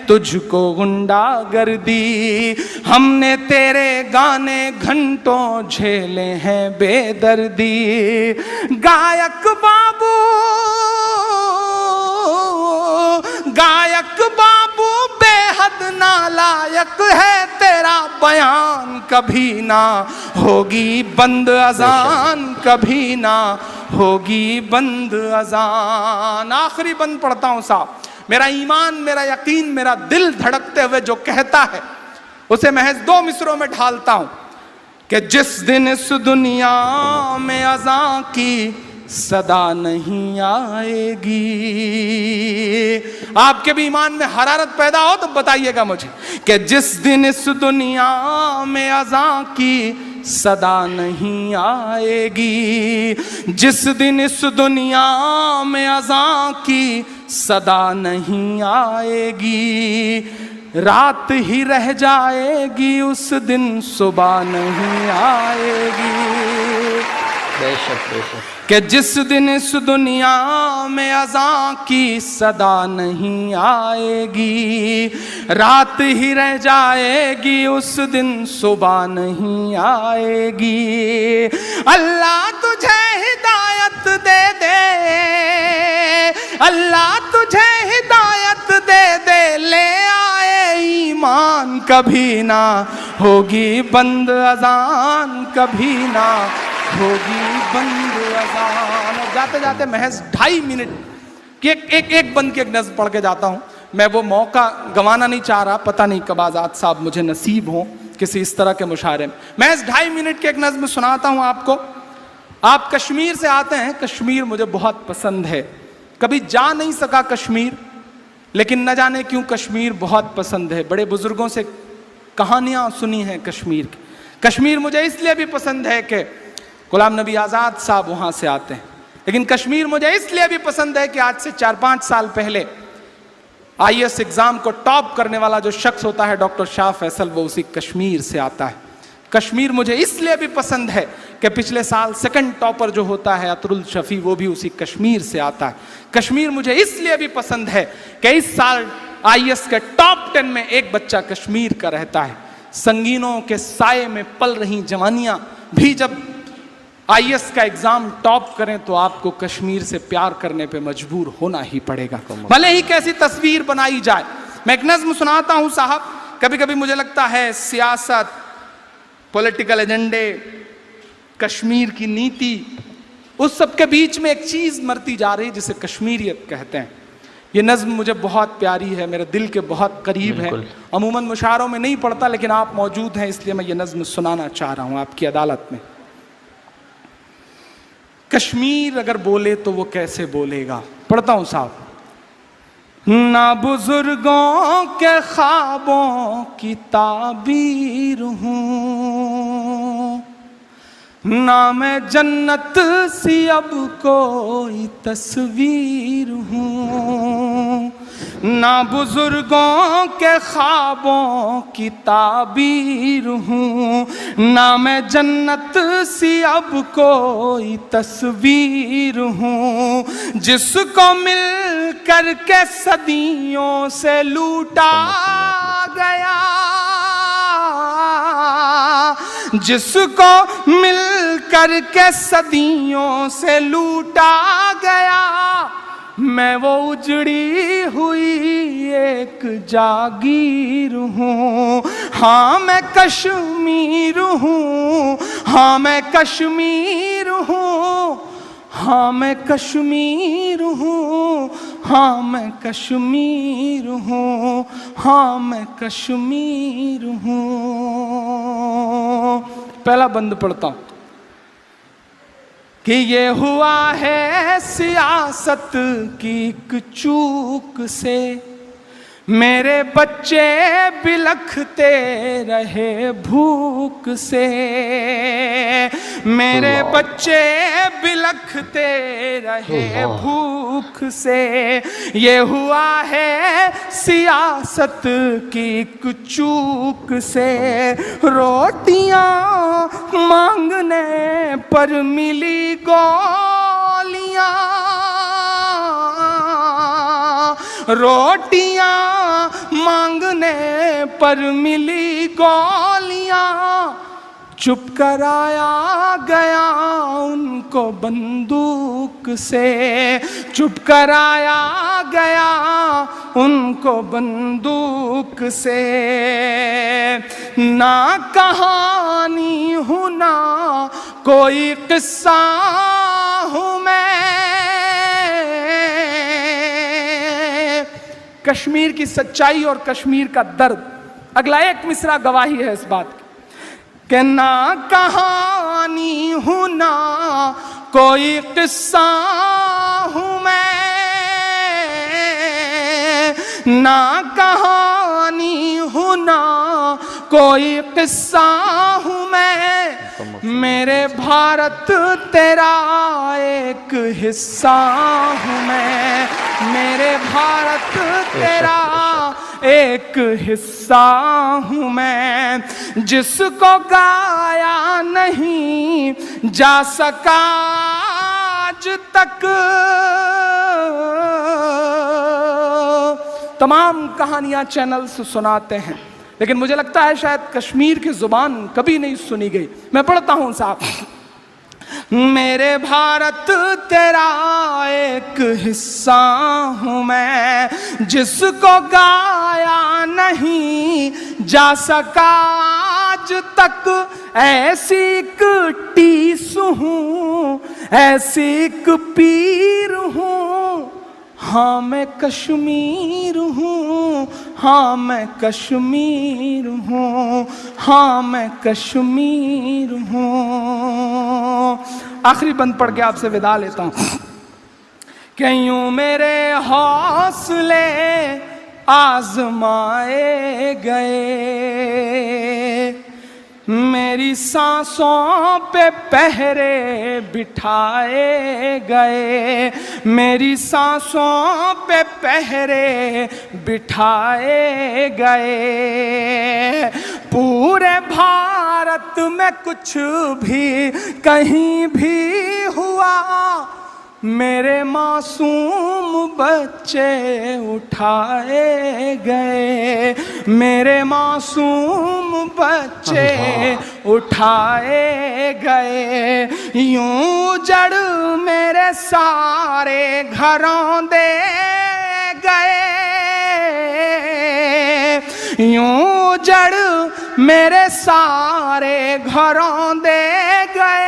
تجھ کو غنڈا گردی، ہم نے تیرے گانے گھنٹوں جھیلے ہیں بے دردی، گائک بابو بے حد نالائق ہے تیرا بیان، کبھی نہ ہوگی بند اذان، کبھی نہ ہوگی بند اذان۔ آخری بند پڑھتا ہوں صاحب، میرا ایمان، میرا یقین، میرا دل دھڑکتے ہوئے جو کہتا ہے اسے محض 2 مصروں میں ڈھالتا ہوں کہ جس دن اس دنیا میں اذان کی صدا نہیں آئے گی، آپ کے بھی ایمان میں حرارت پیدا ہو تو بتائیے گا مجھے کہ جس دن اس دنیا میں اذان کی صدا نہیں آئے گی، جس دن اس دنیا میں اذان کی صدا نہیں آئے گی، رات ہی رہ جائے گی اس دن صبح نہیں آئے گی۔ بے شک بے شک کہ جس دن اس دنیا میں اذان کی صدا نہیں آئے گی، رات ہی رہ جائے گی اس دن صبح نہیں آئے گی، اللہ تجھے ہدایت دے دے، اللہ تجھے ہدایت دے دے، لے آئے ایمان، کبھی نہ ہوگی بند اذان، کبھی نہ ہوگی بند اذان۔ اور جاتے جاتے محض 2.5 منٹ کی ایک بند کی ایک نظم پڑھ کے جاتا ہوں۔ میں وہ موقع گنوانا نہیں چاہ رہا، پتہ نہیں کب آزاد صاحب مجھے نصیب ہوں کسی اس طرح کے مشاعرے میں۔ محض 2.5 منٹ کی ایک نظم سناتا ہوں آپ کو۔ آپ کشمیر سے آتے ہیں، کشمیر مجھے بہت پسند ہے، کبھی جا نہیں سکا کشمیر، لیکن نہ جانے کیوں کشمیر بہت پسند ہے۔ بڑے بزرگوں سے کہانیاں سنی ہیں کشمیر کی۔ کشمیر مجھے اس لیے بھی پسند ہے کہ غلام نبی آزاد صاحب وہاں سے آتے ہیں، لیکن کشمیر مجھے اس لیے بھی پسند ہے کہ آج سے 4-5 سال پہلے IAS ایگزام کو ٹاپ کرنے والا جو شخص ہوتا ہے ڈاکٹر شاہ فیصل، وہ اسی کشمیر سے آتا ہے۔ کشمیر مجھے اس لیے بھی پسند ہے کہ پچھلے سال 2nd ٹاپر جو ہوتا ہے اطر الشفیع، وہ بھی اسی کشمیر سے آتا ہے۔ کشمیر مجھے اس لیے بھی پسند ہے کہ اس سال IAS کے ٹاپ 10 میں ایک بچہ کشمیر کا رہتا ہے۔ سنگینوں کے سائے میں پل رہی جوانیاں بھی جب IAS کا ایگزام ٹاپ کریں تو آپ کو کشمیر سے پیار کرنے پہ مجبور ہونا ہی پڑے گا، بھلے ہی کیسی تصویر بنائی جائے۔ میں ایک نظم سناتا ہوں صاحب۔ کبھی کبھی مجھے لگتا ہے سیاست، پولیٹیکل ایجنڈے، کشمیر کی نیتی، اس سب کے بیچ میں ایک چیز مرتی جا رہی جسے کشمیریت کہتے ہیں۔ یہ نظم مجھے بہت پیاری ہے، میرے دل کے بہت قریب ہے۔ عموماً مشاعروں میں نہیں پڑھتا، لیکن آپ موجود ہیں اس لیے میں یہ نظم سنانا چاہ رہا ہوں آپ کی عدالت میں۔ کشمیر اگر بولے تو وہ کیسے بولے گا؟ پڑھتا ہوں صاحب۔ نہ بزرگوں کے خوابوں کی تعبیر ہوں، نہ میں جنت سی اب کوئی تصویر ہوں، نہ بزرگوں کے خوابوں کی تعبیر ہوں، نہ میں جنت سی اب کوئی تصویر ہوں، جس کو مل کر کے صدیوں سے لوٹا گیا، جس کو مل کر کے صدیوں سے لوٹا گیا، میں وہ اجڑی ہوئی ایک جاگیر ہوں، ہاں میں کشمیر ہوں، ہاں میں کشمیر ہوں، ہاں میں کشمیر ہوں، ہاں میں کشمیر ہوں، ہاں میں کشمیر ہوں۔ پہلا بند پڑھتا ہوں کہ یہ ہوا ہے سیاست کی ایک چوک سے، میرے بچے بلکھتے رہے بھوک سے، میرے بچے بلکھتے رہے بھوک سے، یہ ہوا ہے سیاست کی ایک چوک سے، روٹیاں مانگنے پر ملی گولیاں، روٹیاں مانگ لکھنے پر ملی گولیاں، چپ کرایا گیا ان کو بندوق سے، چپ کرایا گیا ان کو بندوق سے۔ نہ کہانی ہوں نہ کوئی قصہ ہوں میں، کشمیر کی سچائی اور کشمیر کا درد، اگلا ایک مصرع گواہی ہے اس بات کی کہ نہ کہانی ہوں نہ کوئی قصہ ہوں میں، نہ کہانی ہوں نہ کوئی قصہ ہوں میں، میرے بھارت تیرا ایک حصہ ہوں میں، میرے بھارت تیرا ایک حصہ ہوں میں، جس کو گایا نہیں جا سکا آج تک۔ تمام کہانیاں چینل سے سناتے ہیں، لیکن مجھے لگتا ہے شاید کشمیر کی زبان کبھی نہیں سنی گئی۔ میں پڑھتا ہوں صاحب، میرے بھارت تیرا ایک حصہ ہوں میں، جس کو گایا نہیں جا سکا آج تک، ایسی ایک ٹیس ہوں، ایسی ایک پیر ہوں، ہاں میں کشمیر ہوں، ہاں میں کشمیر ہوں، ہاں میں کشمیر ہوں۔ آخری بند پڑھ کے آپ سے وداع لیتا ہوں کہ یوں میرے حوصلے آزمائے گئے، میری سانسوں پہ پہرے بٹھائے گئے، میری سانسوں پہ پہرے بٹھائے گئے، پورے بھارت میں کچھ بھی کہیں بھی ہوا، میرے معصوم بچے اٹھائے گئے، میرے معصوم بچے اٹھائے گئے، یوں جڑ میرے سارے گھروں دے گئے، یوں جڑ میرے سارے گھروں دے گئے،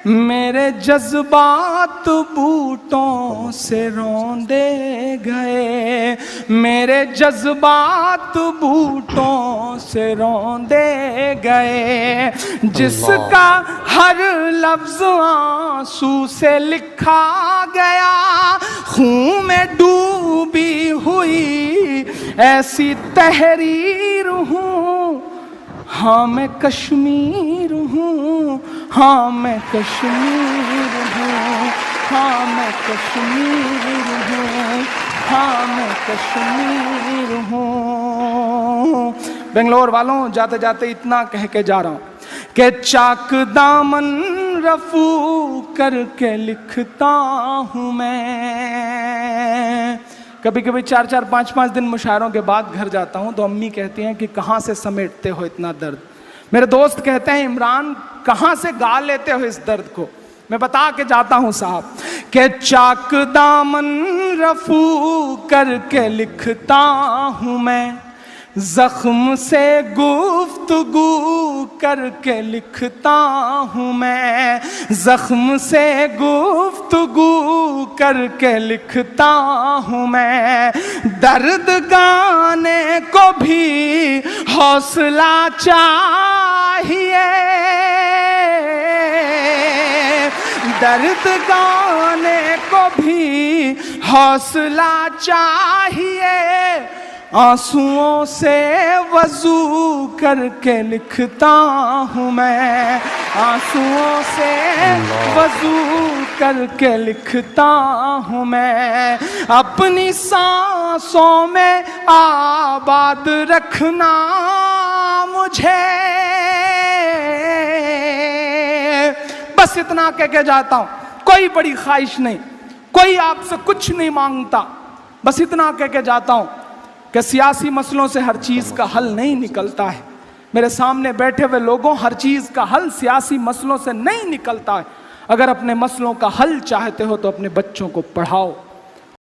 میرے جذبات بوٹوں سے روندے گئے، میرے جذبات بوٹوں سے روندے گئے، جس کا ہر لفظ آنسو سے لکھا گیا، خون میں ڈوبی ہوئی ایسی تحریر ہوں، ہاں میں کشمیر ہوں، ہاں میں کشمیر ہوں، ہاں میں کشمیر ہوں، ہاں میں کشمیر ہوں۔ بنگلور والوں، جاتے جاتے اتنا کہہ کے جا رہا ہوں کہ چاک دامن رفو کر کے لکھتا ہوں میں۔ کبھی کبھی 4-5 دن مشاعروں کے بعد گھر جاتا ہوں تو امی کہتی ہیں کہ کہاں سے سمیٹتے ہو اتنا درد۔ میرے دوست کہتے ہیں عمران کہاں سے گا لیتے ہو اس درد کو؟ میں بتا کے جاتا ہوں صاحب کہ چاک دامن رفو کر کے لکھتا ہوں میں، زخم سے گفتگو کر کے لکھتا ہوں میں، زخم سے گفتگو کر کے لکھتا ہوں میں، درد گانے کو بھی حوصلہ چاہیے، درد گانے کو بھی حوصلہ چاہیے، آنسوؤں سے وضو کر کے لکھتا ہوں میں، آنسوؤں سے وضو کر کے لکھتا ہوں میں، اپنی سانسوں میں آباد رکھنا مجھے، بس اتنا کہہ کے جاتا ہوں، کوئی بڑی خواہش نہیں، کوئی آپ سے کچھ نہیں مانگتا، بس اتنا کہہ کے جاتا ہوں کہ سیاسی مسئلوں سے ہر چیز کا حل نہیں نکلتا ہے. میرے سامنے بیٹھے ہوئے لوگوں، ہر چیز کا حل سیاسی مسئلوں سے نہیں نکلتا ہے. اگر اپنے مسئلوں کا حل چاہتے ہو تو اپنے بچوں کو پڑھاؤ.